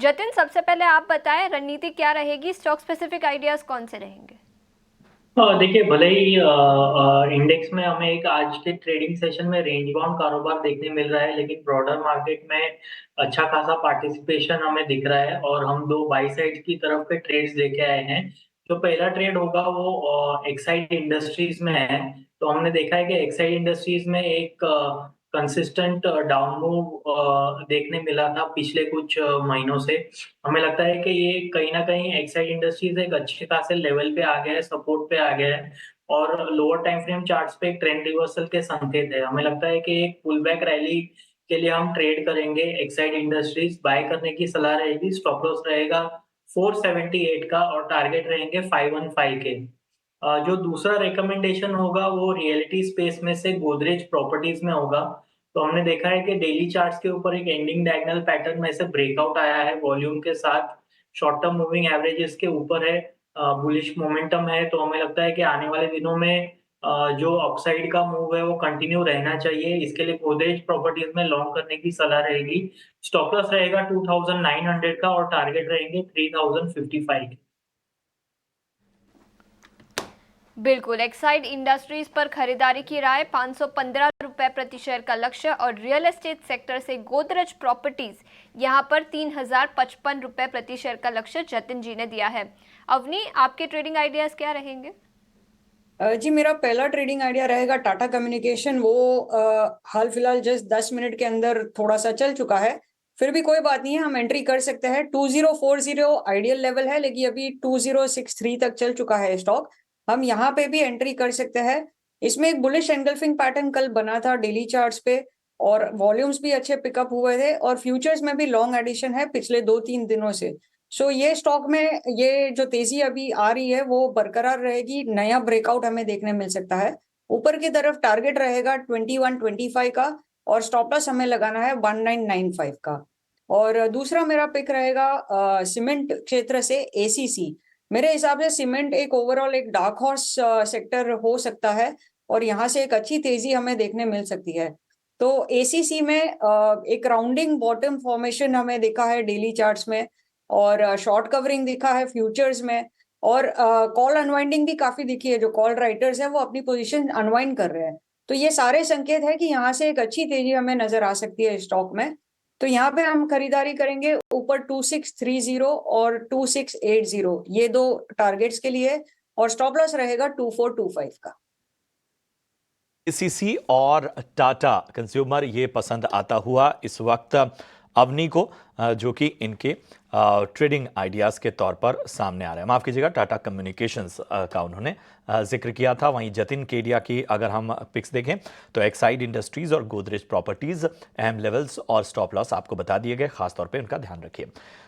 जतिन, सबसे पहले आप बताएं रणनीति क्या रहेगी, स्टॉक स्पेसिफिक आइडियाज कौन से रहेंगे? देखिए, भले ही इंडेक्स में हमें एक आज के ट्रेडिंग सेशन में रेंज बाउंड कारोबार देखने मिल रहा है, लेकिन ब्रॉडर मार्केट में अच्छा खासा पार्टिसिपेशन हमें दिख रहा है और हम दो बाई साइड की तरफ पे ट्रेड्स लेके आए हैं। जो पहला ट्रेड होगा वो एक्साइड इंडस्ट्रीज में है। तो हमने देखा है कि एक्साइड इंडस्ट्रीज में एक कंसिस्टेंट डाउन मूव देखने मिला था पिछले कुछ महीनों से। हमें लगता है कि ये कहीं ना कहीं एक्साइड इंडस्ट्रीज एक अच्छे खासे लेवल पे आ गया है, सपोर्ट पे आ गया है और लोअर टाइम फ्रेम चार्ट्स पे एक ट्रेंड रिवर्सल के संकेत है। हमें लगता है कि एक पुल बैक रैली के लिए हम ट्रेड करेंगे। एक्साइड इंडस्ट्रीज बाय करने की सलाह रहेगी। स्टॉप लॉस रहेगा 478 का और टारगेट रहेंगे 515 के। जो दूसरा रिकमेंडेशन होगा वो रियलिटी स्पेस में से गोदरेज प्रॉपर्टीज में होगा। तो हमने देखा है कि डेली चार्ट्स के ऊपर एक एंडिंग डायगोनल पैटर्न में से ब्रेकआउट आया है वॉल्यूम के साथ। शॉर्ट टर्म मूविंग एवरेजेस के ऊपर है, बुलिश मोमेंटम है। तो हमें लगता है कि आने वाले दिनों में जो अपसाइड का मूव है वो कंटिन्यू रहना चाहिए। इसके लिए गोदरेज प्रॉपर्टीज में लॉन्ग करने की सलाह रहेगी। स्टॉप लॉस रहेगा 2900 का और टारगेट रहेंगे 3055 के। बिल्कुल, एक्साइड इंडस्ट्रीज पर खरीदारी की राय, 515 रुपए प्रति शेयर का लक्ष्य। और रियल एस्टेट सेक्टर से गोदरेज प्रॉपर्टीज यहां पर 3055 रुपए प्रति शेयर का लक्ष्य जतिन जी ने दिया है। अवनी, आपके ट्रेडिंग आइडियाज क्या रहेंगे? जी, मेरा पहला ट्रेडिंग आइडिया रहेगा टाटा कम्युनिकेशन। वो हाल फिलहाल जस्ट 10 मिनट के अंदर थोड़ा सा चल चुका है। फिर भी कोई बात नहीं है, हम एंट्री कर सकते हैं। 2040 आइडियल लेवल है, लेकिन अभी 2063 तक चल चुका है स्टॉक। हम यहाँ पे भी एंट्री कर सकते हैं। इसमें एक बुलिश एंगल्फिंग पैटर्न कल बना था डेली चार्ट्स पे, और वॉल्यूम्स भी अच्छे पिकअप हुए थे, और फ्यूचर्स में भी लॉन्ग एडिशन है पिछले 2-3 दिनों से। सो ये स्टॉक में ये जो तेजी अभी आ रही है वो बरकरार रहेगी। नया ब्रेकआउट हमें देखने मिल सकता है। ऊपर की तरफ टारगेट रहेगा 2125 का, और स्टॉप लॉस हमें लगाना है 1995 का। और दूसरा मेरा पिक रहेगा सीमेंट क्षेत्र से एसीसी। मेरे हिसाब से सीमेंट एक ओवरऑल एक डार्क हॉर्स सेक्टर हो सकता है, और यहाँ से एक अच्छी तेजी हमें देखने मिल सकती है। तो एसीसी में एक राउंडिंग बॉटम फॉर्मेशन हमें देखा है डेली चार्ट्स में, और शॉर्ट कवरिंग दिखा है फ्यूचर्स में, और कॉल अनवाइंडिंग भी काफी दिखी है। जो कॉल राइटर्स हैं वो अपनी पोजीशन अनवाइंड कर रहे हैं। तो ये सारे संकेत है कि यहाँ से एक अच्छी तेजी हमें नजर आ सकती है स्टॉक में। तो यहाँ पे हम खरीदारी करेंगे ऊपर 2630 और 2680, ये दो टारगेट्स के लिए। और स्टॉप लॉस रहेगा 2425 का। एसीसी और टाटा कंज्यूमर ये पसंद आता हुआ इस वक्त अवनी को, जो कि इनके ट्रेडिंग आइडियाज़ के तौर पर सामने आ रहे हैं। माफ़ कीजिएगा, टाटा कम्युनिकेशंस का उन्होंने जिक्र किया था। वहीं जतिन केडिया की अगर हम पिक्स देखें तो एक्साइड इंडस्ट्रीज और गोदरेज प्रॉपर्टीज़ अहम लेवल्स और स्टॉप लॉस आपको बता दिए गए, खासतौर पर इनका ध्यान रखिए।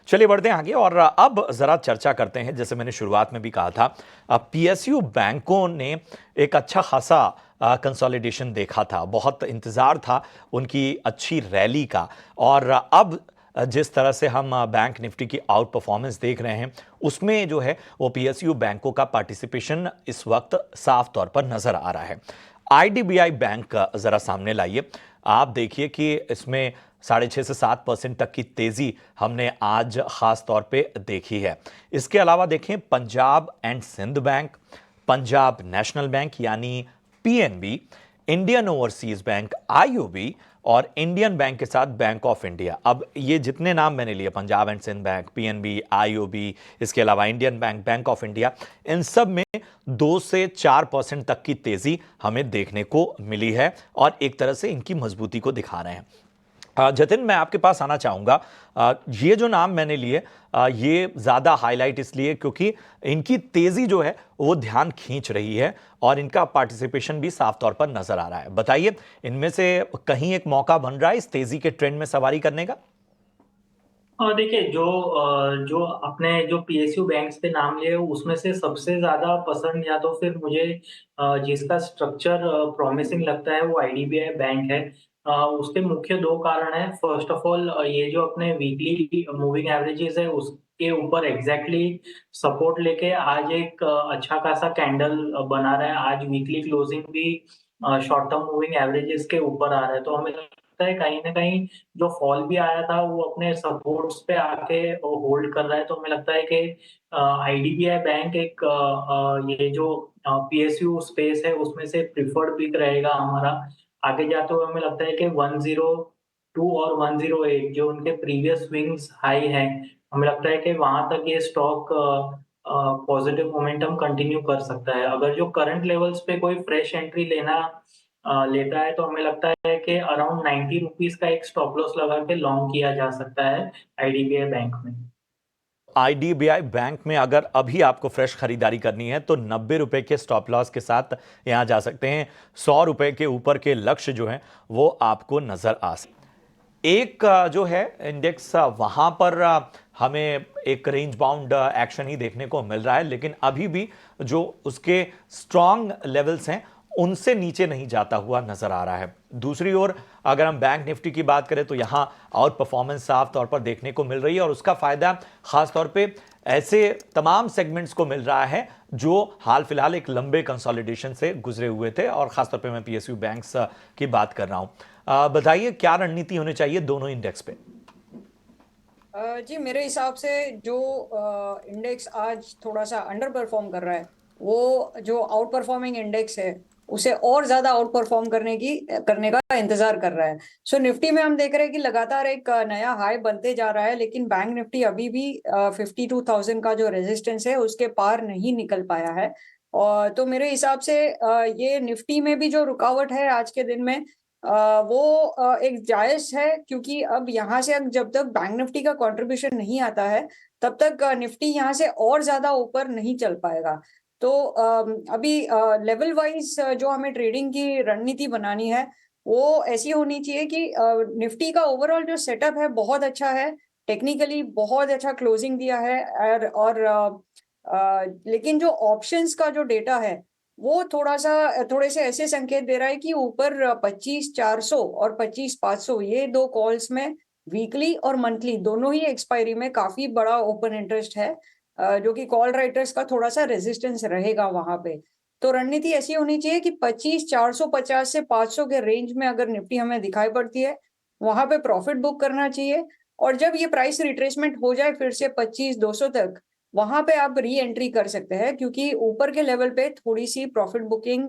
चलिए बढ़ते हैं आगे और अब ज़रा चर्चा करते हैं। जैसे मैंने शुरुआत में भी कहा था, पीएसयू बैंकों ने एक अच्छा खासा कंसोलिडेशन देखा था, बहुत इंतज़ार था उनकी अच्छी रैली का। और अब जिस तरह से हम बैंक निफ्टी की आउट परफॉर्मेंस देख रहे हैं, उसमें जो है वो पीएसयू बैंकों का पार्टिसिपेशन इस वक्त साफ तौर पर नजर आ रहा है। आईडीबीआई बैंक जरा सामने लाइए। आप देखिए कि इसमें 6.5 से 7% तक की तेजी हमने आज खास तौर पे देखी है। इसके अलावा देखें, Punjab and Sind bank, Punjab national bank यानी PNB, Indian overseas bank IOB और इंडियन बैंक के साथ बैंक ऑफ इंडिया। अब ये जितने नाम मैंने लिए, Punjab and Sind bank, PNB, IOB, इसके अलावा Indian bank, bank of India, इन सब में 2 से 4% तक की तेजी हमें देखने को मिली है और एक तरह से इनकी मजबूती को दिखा रहे हैं। जतिन, मैं आपके पास आना चाहूंगा। ये जो नाम मैंने लिए, ये ज़्यादा हाईलाइट इसलिए क्योंकि इनकी तेज़ी जो है वो ध्यान खींच रही है और इनका पार्टिसिपेशन भी साफ तौर पर नजर आ रहा है। बताइए, इनमें से कहीं एक मौका बन रहा है इस तेज़ी के ट्रेंड में सवारी करने का? और देखिए, जो अपने जो पीएसयू बैंक्स के नाम लिए उसमें से सबसे ज्यादा पसंद या तो फिर मुझे जिसका स्ट्रक्चर प्रॉमिसिंग लगता है वो आईडीबीआई बैंक है। उसके मुख्य दो कारण हैं। फर्स्ट ऑफ ऑल, ये जो अपने वीकली मूविंग एवरेजेस है उसके ऊपर एग्जैक्टली सपोर्ट लेके आज एक अच्छा खासा कैंडल बना रहा है। आज वीकली क्लोजिंग भी शॉर्ट टर्म मूविंग एवरेजेस के ऊपर आ रहा है। तो हमें लगता है कहीं न कहीं जो फॉल भी आया था वो अपने सपोर्ट्स पे आके होल्ड कर रहा है। तो हमें लगता है कि आईडीबीआई बैंक एक ये जो पीएसयू स्पेस है उसमें से प्रेफर्ड पिक रहेगा हमारा। आगे जाते हुए हमें लगता है कि 102 और 108 जो उनके प्रीवियस स्विंग्स हाई हैं, हमें लगता है कि वहाँ तक ये स्टॉक पॉजिटिव मोमेंटम कंटिन्यू कर सकता है। अगर जो करंट लेवल्स पे कोई फ्रेश एंट्री लेता है तो हमें लगता है कि अराउंड 90 रुपीज़ का एक स्टॉप लॉस लगा के लॉन्ग किया जा सकता है आईडीबीआई बैंक में। आईडीबीआई बैंक में अगर अभी आपको फ्रेश खरीदारी करनी है तो 90 रुपए के स्टॉप लॉस के साथ यहां जा सकते हैं। 100 रुपए के ऊपर के लक्ष्य जो हैं वो आपको नजर आ सकते हैं। एक जो है इंडेक्स वहां पर हमें एक रेंज बाउंड एक्शन ही देखने को मिल रहा है, लेकिन अभी भी जो उसके स्ट्रॉन्ग लेवल्स हैं उनसे नीचे नहीं जाता हुआ नजर आ रहा है। दूसरी ओर अगर हम बैंक निफ्टी की बात करें तो यहां आउट परफॉर्मेंस साफ तौर पर देखने को मिल रही है और उसका फायदा खास तौर पे ऐसे तमाम सेगमेंट्स को मिल रहा है जो हाल फिलहाल एक लंबे कंसोलिडेशन से गुजरे हुए थे, और खासतौर पे मैं पीएसयू बैंक्स की बात कर रहा हूं। बताइए क्या रणनीति होनी चाहिए दोनों इंडेक्स पे? जी मेरे हिसाब से जो इंडेक्स आज थोड़ा सा अंडर परफॉर्म कर रहा है, वो जो आउट परफॉर्मिंग इंडेक्स है उसे और ज्यादा आउट परफॉर्म करने का इंतजार कर रहा है। सो निफ्टी में हम देख रहे हैं कि लगातार एक नया हाई बनते जा रहा है, लेकिन बैंक निफ्टी अभी भी 52,000 का जो रेजिस्टेंस है उसके पार नहीं निकल पाया है। और तो मेरे हिसाब से ये निफ्टी में भी जो रुकावट है आज के दिन में वो एक जायज है, क्योंकि अब यहाँ से जब तक बैंक निफ्टी का कंट्रीब्यूशन नहीं आता है तब तक निफ्टी यहाँ से और ज्यादा ऊपर नहीं चल पाएगा। तो अभी लेवल वाइज जो हमें ट्रेडिंग की रणनीति बनानी है वो ऐसी होनी चाहिए कि निफ्टी का ओवरऑल जो सेटअप है बहुत अच्छा है, टेक्निकली बहुत अच्छा क्लोजिंग दिया है। लेकिन जो ऑप्शंस का जो डेटा है वो थोड़े से ऐसे संकेत दे रहा है कि ऊपर 25,400 और 25,500 ये दो कॉल्स में वीकली और मंथली दोनों ही एक्सपायरी में काफी बड़ा ओपन इंटरेस्ट है, जो कि कॉल राइटर्स का थोड़ा सा रेजिस्टेंस रहेगा वहां पे। तो रणनीति ऐसी होनी चाहिए कि 25,450 से 500 के रेंज में अगर निफ्टी हमें दिखाई पड़ती है वहां पे प्रॉफिट बुक करना चाहिए, और जब ये प्राइस रिट्रेसमेंट हो जाए फिर से 25,200 तक, वहां पे आप री एंट्री कर सकते हैं, क्योंकि ऊपर के लेवल पे थोड़ी सी प्रॉफिट बुकिंग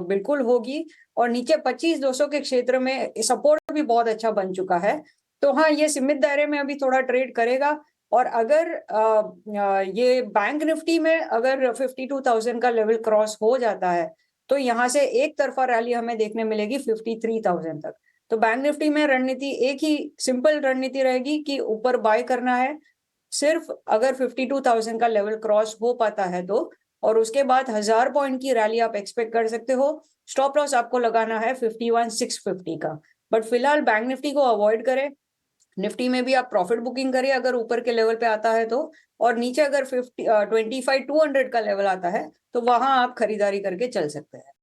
बिल्कुल होगी, और नीचे 25,200 के क्षेत्र में सपोर्ट भी बहुत अच्छा बन चुका है। तो हाँ, ये सीमित दायरे में अभी थोड़ा ट्रेड करेगा। और अगर ये बैंक निफ्टी में अगर 52,000 का लेवल क्रॉस हो जाता है तो यहाँ से एक तरफा रैली हमें देखने मिलेगी 53,000 तक। तो बैंक निफ्टी में रणनीति एक ही सिंपल रणनीति रहेगी कि ऊपर बाय करना है सिर्फ अगर 52,000 का लेवल क्रॉस हो पाता है तो, और उसके बाद 1000 पॉइंट की रैली आप एक्सपेक्ट कर सकते हो। स्टॉप लॉस आपको लगाना है 51,650 का। बट फिलहाल बैंक निफ्टी को अवॉइड करें, निफ्टी में भी आप प्रॉफिट बुकिंग करिए अगर ऊपर के लेवल पे आता है तो, और नीचे अगर 25,200 का लेवल आता है तो वहां आप खरीदारी करके चल सकते हैं।